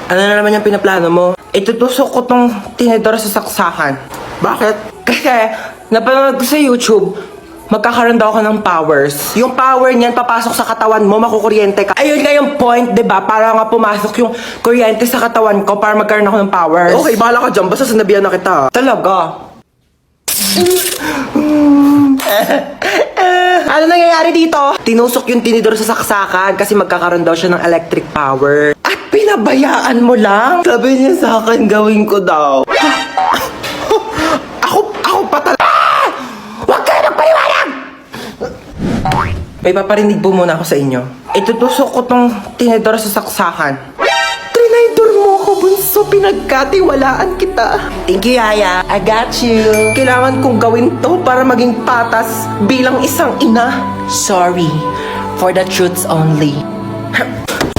Ano na naman yung pinaplano mo? Itutusok ko tong tinidor sa saksakan. Bakit? Kasi, napanood ko sa YouTube, magkakaroon daw ako ng powers. Yung power niyan, papasok sa katawan mo, makukuryente ka. Ayun nga yung point, diba? Para nga pumasok yung kuryente sa katawan ko para magkaroon ako ng powers. Okay, bahala ka dyan. Basta sinabihan na kita. Talaga? Ano nangyayari dito? Tinusok yung tinidor sa saksakan kasi magkakaroon daw siya ng electric power. At pinabayaan mo lang? Sabi niya sa akin, gawin ko daw. Ako pa talaga. Huwag kayo magpaliwanag! May paparinig po muna ako sa inyo. Itutusok ko tong tinidor sa saksakan. Trinidor mo ako, bunso. Pinagkatiwalaan kita. Thank you, Yaya. I got you. Kailangan kong gawin to para maging patas bilang isang ina. Sorry for the truths only.